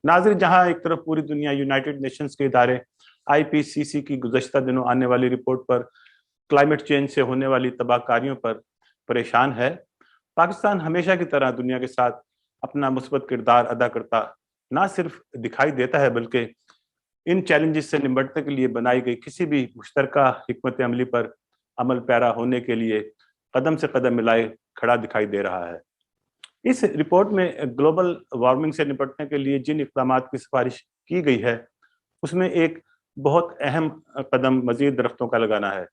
नाज़रीन, जहां एक तरफ पूरी दुनिया यूनाइटेड नेशंस के इदारे आईपीसीसी की गुज़श्ता दिनों आने वाली रिपोर्ट पर क्लाइमेट चेंज से होने वाली तबाहकारियों पर परेशान है, पाकिस्तान हमेशा की तरह दुनिया के साथ अपना मुस्बत किरदार अदा करता ना सिर्फ दिखाई देता है, बल्कि इन चैलेंजेस से निपटने के लिए बनाई गई किसी भी मुश्तरका हिकमत अमली पर अमल पैरा होने के लिए कदम से कदम मिलाए खड़ा दिखाई दे रहा है। इस रिपोर्ट में ग्लोबल वार्मिंग से निपटने के लिए जिन इक़दाम की सिफारिश की गई है, उसमें एक बहुत अहम कदम मजीद दरख्तों का लगाना है।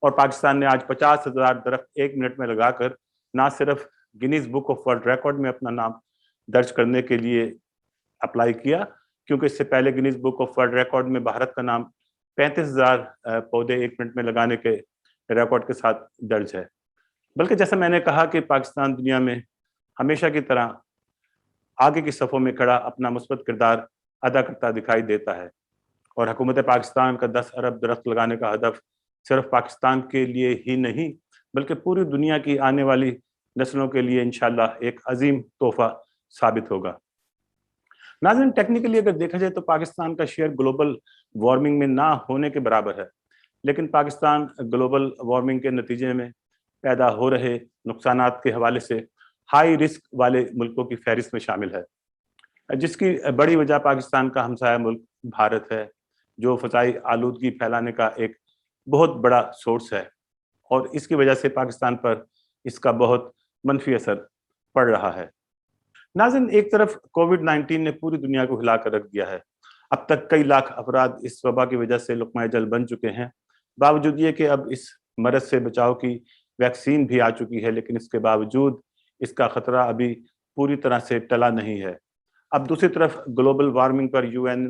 और पाकिस्तान ने आज 50,000 दरख्त 1 मिनट में लगाकर ना सिर्फ Guinness book of world record में अपना नाम दर्ज करने के लिए अप्लाई किया, क्योंकि इससे पहले Guinness book of world record में भारत का नाम 35,000 पौधे 1 मिनट में लगाने के रिकॉर्ड के साथ दर्ज है। बल्कि जैसा मैंने कहा कि पाकिस्तान दुनिया में हमेशा की तरह आगे की सफ़ों में खड़ा अपना मुस्बत किरदार अदा करता दिखाई देता है। और हुकूमत पाकिस्तान का 10 अरब दरख्त लगाने का हदफ सिर्फ पाकिस्तान के लिए ही नहीं, बल्कि पूरी दुनिया की आने वाली नस्लों के लिए इंशाल्लाह एक अजीम तोहफा साबित होगा। नाज़रीन, टेक्निकली अगर देखा जाए तो पाकिस्तान का शेयर ग्लोबल वार्मिंग में ना होने के बराबर है, लेकिन पाकिस्तान ग्लोबल वार्मिंग के नतीजे में पैदा हो रहे नुकसानात के हवाले से हाई रिस्क वाले मुल्कों की फहरिस्त में शामिल है, जिसकी बड़ी वजह पाकिस्तान का हमसाया मुल्क भारत है, जो फ़ज़ाई आलूदगी फैलाने का एक बहुत बड़ा सोर्स है। और इसकी वजह से पाकिस्तान पर इसका बहुत मनफी असर पड़ रहा है। नाज़रीन, एक तरफ कोविड-19 ने पूरी दुनिया को हिला कर रख दिया है। अब तक कई लाख अफराद इस वबा की वजह से लुक़मा अजल बन चुके हैं। बावजूद ये कि अब इस मरज़ से बचाव की वैक्सीन भी आ चुकी है, लेकिन इसके बावजूद इसका ख़तरा अभी पूरी तरह से टला नहीं है। अब दूसरी तरफ ग्लोबल वार्मिंग पर यूएन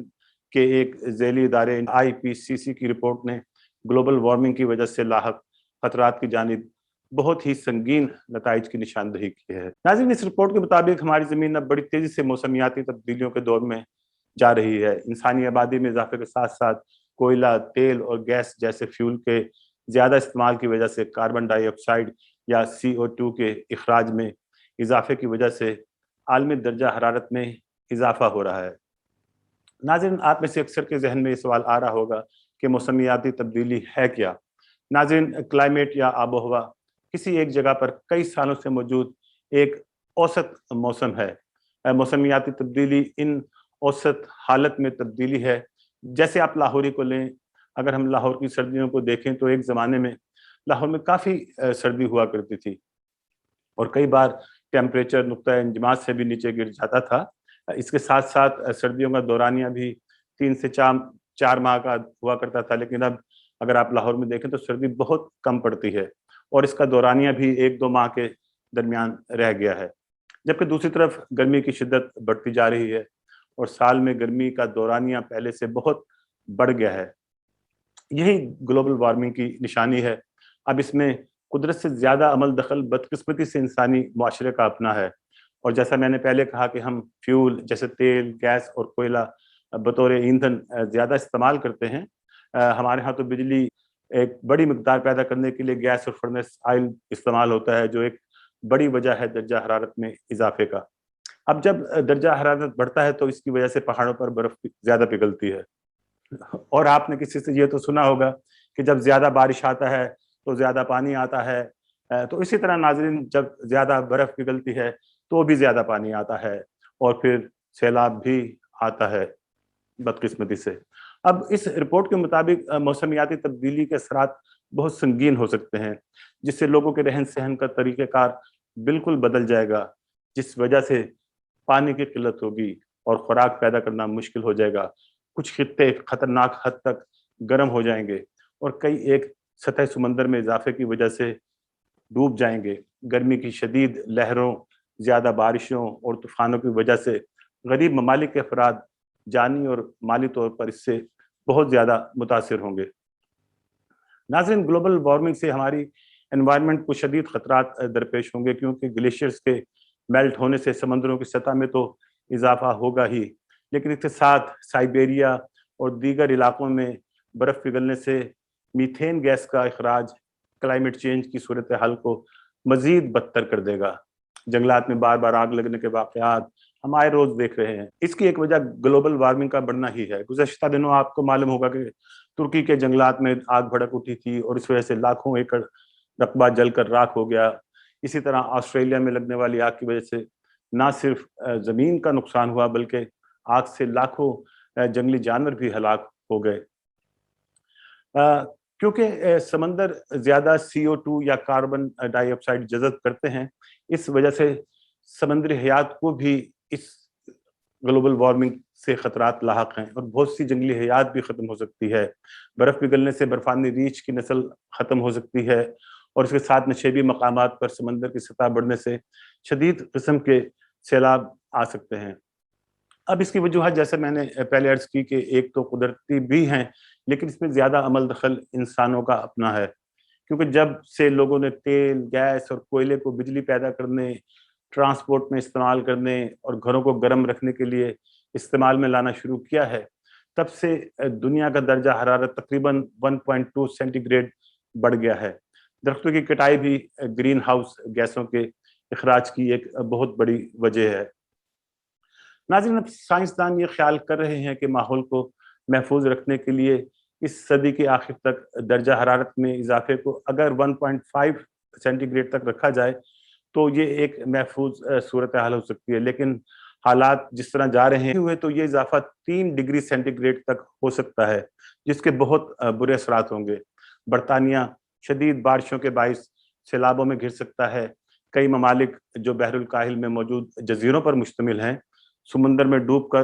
के एक ज़ैली इदारे आईपीसीसी की रिपोर्ट ने ग्लोबल वार्मिंग की वजह से लाहक खतरात की जानिब बहुत ही संगीन नताइज की निशानदही की है। नाज़रीन, इस रिपोर्ट के मुताबिक हमारी ज़मीन अब बड़ी तेज़ी से मौसमियाती तब्दीलियों के दौर में जा रही है। इंसानी आबादी में इजाफे के साथ साथ कोयला, तेल और गैस जैसे फ्यूल के ज़्यादा इस्तेमाल की वजह से कार्बन डाइऑक्साइड या CO2 के अखराज में इजाफे की वजह से आलमी दर्जा हरारत में इजाफा हो रहा है। नाज़रीन, आप में से अक्सर के जहन में ये सवाल आ रहा होगा कि मौसमियाती तब्दीली है क्या? नाज़रीन, क्लाइमेट या आबो हवा किसी एक जगह पर कई सालों से मौजूद एक औसत मौसम है। मौसमियाती तब्दीली इन औसत हालत में तब्दीली है। जैसे आप लाहौरी को लें, अगर हम लाहौर की सर्दियों को देखें तो एक ज़माने में लाहौर में काफ़ी सर्दी हुआ करती थी और कई बार टेम्परेचर नुक्ता इंजमाज से भी नीचे गिर जाता था। इसके साथ साथ सर्दियों का दौरानिया भी 3 से 4 माह का हुआ करता था, लेकिन अब अगर आप लाहौर में देखें तो सर्दी बहुत कम पड़ती है और इसका दौरानिया भी 1-2 माह के दरमियान रह गया है। जबकि दूसरी तरफ गर्मी की शिद्दत बढ़ती जा रही है और साल में गर्मी का दौरानिया पहले से बहुत बढ़ गया है। यही ग्लोबल वार्मिंग की निशानी है। अब इसमें कुदरत से ज़्यादा अमल दखल बदकिस्मती से इंसानी मुआशरे का अपना है। और जैसा मैंने पहले कहा कि हम फ्यूल जैसे तेल, गैस और कोयला बतौर ईंधन ज़्यादा इस्तेमाल करते हैं। हमारे यहाँ तो बिजली एक बड़ी मिकदार पैदा करने के लिए गैस और फर्नेस ऑयल इस्तेमाल होता है, जो एक बड़ी वजह है दर्जा हरारत में इजाफे का। अब जब दर्जा हरारत बढ़ता है तो इसकी वजह से पहाड़ों पर बर्फ ज़्यादा पिघलती है। और आपने किसी से ये तो सुना होगा कि जब ज़्यादा बारिश आता है तो ज़्यादा पानी आता है। तो इसी तरह नाज़रीन, जब ज़्यादा बर्फ़ पिघलती है तो भी ज़्यादा पानी आता है और फिर सैलाब भी आता है बदकिस्मती से। अब इस रिपोर्ट के मुताबिक मौसमियाती तब्दीली के असरात बहुत संगीन हो सकते हैं, जिससे लोगों के रहन-सहन का तरीक़ेकार बिल्कुल बदल जाएगा, जिस वजह से पानी की किल्लत होगी और खुराक पैदा करना मुश्किल हो जाएगा। कुछ खित्ते खतरनाक हद तक गर्म हो जाएंगे और कई एक सतह समंदर में इजाफे की वजह से डूब जाएंगे। गर्मी की शदीद लहरों, ज़्यादा बारिशों और तूफानों की वजह से गरीब ममालिक के अफराद जानी और माली तौर पर इससे बहुत ज़्यादा मुतासिर होंगे। नाज़रीन, ग्लोबल वार्मिंग से हमारी एनवायरनमेंट को शदीद खतरात दरपेश होंगे, क्योंकि ग्लेशियर्स के मेल्ट होने से समंदरों की सतह में तो इजाफा होगा ही, लेकिन इसके साथ साइबेरिया और दीगर इलाकों में बर्फ़ पिघलने से मीथेन गैस का अखराज क्लाइमेट चेंज की सूरत हाल को मज़ीद बदतर कर देगा। जंगलात में बार बार आग लगने के वाक़यात हम आए रोज देख रहे हैं। इसकी एक वजह ग्लोबल वार्मिंग का बढ़ना ही है। गुज़श्ता दिनों आपको मालूम होगा कि तुर्की के जंगलात में आग भड़क उठी थी और इस वजह से लाखों एकड़ रकबा जलकर राख हो गया। इसी तरह ऑस्ट्रेलिया में लगने वाली आग की वजह से ना सिर्फ जमीन का नुकसान हुआ बल्कि आग से लाखों जंगली जानवर भी हलाक हो गए। क्योंकि समंदर ज्यादा CO2 या कार्बन डाइऑक्साइड जज़ब करते हैं, इस वजह से समंदरी हयात को भी इस ग्लोबल वार्मिंग से खतरात लाहक हैं और बहुत सी जंगली हयात भी खत्म हो सकती है। बर्फ पिघलने से बर्फानी रीछ की नस्ल खत्म हो सकती है और इसके साथ नशेबी मकामात पर समंदर की सतह बढ़ने से शदीद किस्म के सैलाब आ सकते हैं। अब इसकी वजूहत जैसे मैंने पहले अर्ज की कि एक तो कुदरती भी हैं, लेकिन इसमें ज्यादा अमल दखल इंसानों का अपना है। क्योंकि जब से लोगों ने तेल, गैस और कोयले को बिजली पैदा करने, ट्रांसपोर्ट में इस्तेमाल करने और घरों को गर्म रखने के लिए इस्तेमाल में लाना शुरू किया है, तब से दुनिया का दर्जा हरारत तकरीबन 1.2 सेंटीग्रेड बढ़ गया है। दरख्तों की कटाई भी ग्रीन हाउस गैसों के इखराज की एक बहुत बड़ी वजह है। नाज़रीन, अब साइंसदान ये ख्याल कर रहे हैं कि माहौल को महफूज रखने के लिए इस सदी के आखिर तक दर्जा हरारत में इजाफे को अगर 1.5 सेंटीग्रेड तक रखा जाए तो ये एक महफूज सूरत हाल हो सकती है। लेकिन हालात जिस तरह जा रहे हुए तो ये इजाफा 3 डिग्री सेंटीग्रेड तक हो सकता है, जिसके बहुत बुरे असरात होंगे। बरतानिया शदीद बारिशों के बाइस सैलाबों में घिर सकता है। कई ममालिक जो बहरुल काहिल में मौजूद जजीरों पर मुश्तमिल हैं, समुंदर में डूबकर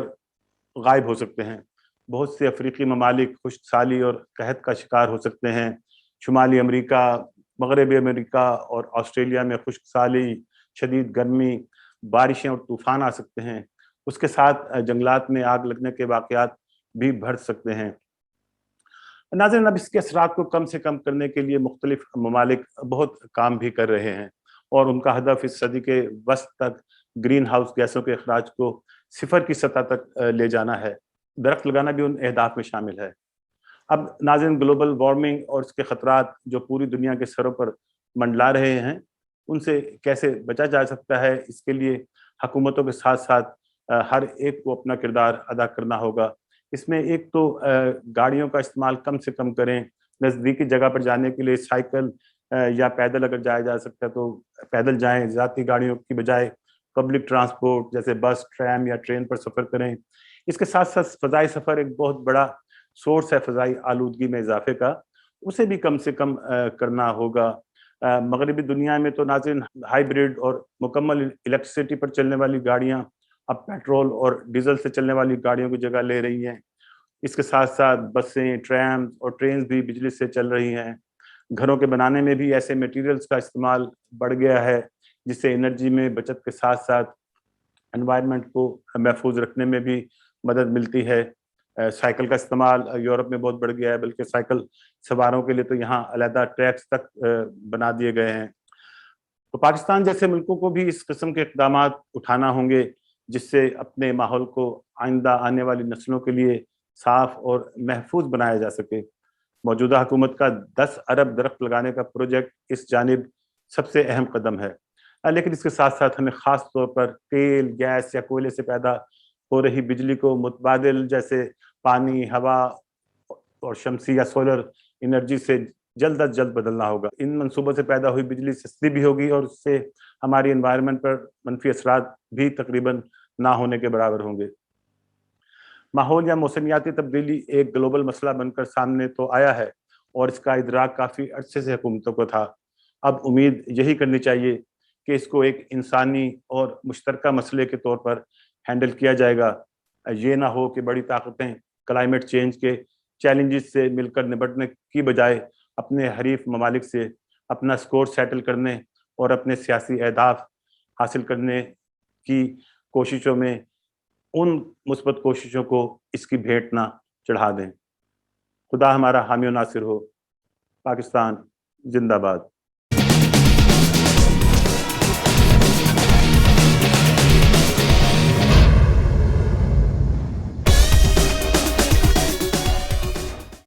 गायब हो सकते हैं। बहुत से अफ्रीकी ममालिक खुश्क साली और कहत का शिकार हो सकते हैं। शुमाली अमेरिका, मगरबी अमेरिका और ऑस्ट्रेलिया में खुश्क साली, शदीद गर्मी, बारिशें और तूफान आ सकते हैं। उसके साथ जंगलात में आग लगने के वाकयात भी बढ़ सकते हैं। नाज़रीन, अब इसके असरात को कम से कम करने के लिए मुख्तलिफ ममालिक बहुत काम भी कर रहे हैं और उनका हदफ इस सदी के वस्त तक ग्रीन हाउस गैसों के अखराज को सिफर की सतह तक ले जाना है। दरख्त लगाना भी उन अहदाफ में शामिल है। अब नाज़रीन, ग्लोबल वार्मिंग और इसके खतरात जो पूरी दुनिया के सरों पर मंडला रहे हैं, उनसे कैसे बचा जा सकता है, इसके लिए हुकूमतों के साथ साथ हर एक को अपना किरदार अदा करना होगा। इसमें एक तो गाड़ियों का इस्तेमाल कम से कम करें। नज़दीकी जगह पर जाने के लिए साइकिल या पैदल अगर जाया जा सकता है तो पैदल जाएं, ज़ाती गाड़ियों की बजाय पब्लिक ट्रांसपोर्ट जैसे बस, ट्रैम या ट्रेन पर सफ़र करें। इसके साथ साथ फ़ज़ाई सफ़र एक बहुत बड़ा सोर्स है फ़ज़ाई आलूदगी में इजाफे का, उसे भी कम से कम करना होगा। मगरबी दुनिया में तो नाज़रीन हाइब्रिड और मुकम्मल इलेक्ट्रिसिटी पर चलने वाली गाड़ियाँ अब पेट्रोल और डीजल से चलने वाली गाड़ियों की जगह ले रही हैं। इसके साथ साथ बसें, ट्रैम और ट्रेन भी बिजली से चल रही हैं। घरों के बनाने में भी ऐसे मटेरियल्स का इस्तेमाल बढ़ गया है, जिससे एनर्जी में बचत के साथ साथ एनवायरनमेंट को महफूज रखने में भी मदद मिलती है। साइकिल का इस्तेमाल यूरोप में बहुत बढ़ गया है, बल्कि साइकिल सवारों के लिए तो यहाँ अलहदा ट्रैक्स तक बना दिए गए हैं। तो पाकिस्तान जैसे मुल्कों को भी इस किस्म के इक़दाम उठाना होंगे, जिससे अपने माहौल को आइंदा आने वाली नस्लों के लिए साफ और महफूज बनाया जा सके। मौजूदा हुकूमत का 10 अरब दरख्त लगाने का प्रोजेक्ट इस जानिब सबसे अहम कदम है। लेकिन इसके साथ साथ हमें ख़ास तौर पर तेल, गैस या कोयले से पैदा हो रही बिजली को मुतबादिल जैसे पानी, हवा और शमसी या सोलर एनर्जी से जल्द अज जल्द बदलना होगा। इन मंसूबों से पैदा हुई बिजली सस्ती भी होगी और उससे हमारी एनवायरनमेंट पर मनफी असरात भी तकरीबन ना होने के बराबर होंगे। माहौल या मौसमियाती तब्दीली एक ग्लोबल मसला बनकर सामने तो आया है और इसका इदराक काफ़ी अरसे से हुकूमतों को था। अब उम्मीद यही करनी चाहिए कि इसको एक इंसानी और मुश्तरका मसले के तौर पर हैंडल किया जाएगा। ये ना हो कि बड़ी ताकतें क्लाइमेट चेंज के चैलेंजेस से मिलकर निपटने की बजाय अपने हरीफ ममालिक से अपना स्कोर सेटल करने और अपने सियासी अहदाफ हासिल करने की कोशिशों में उन मुस्बत कोशिशों को इसकी भेंट ना चढ़ा दें। खुदा हमारा हामी और नासिर हो। पाकिस्तान जिंदाबाद।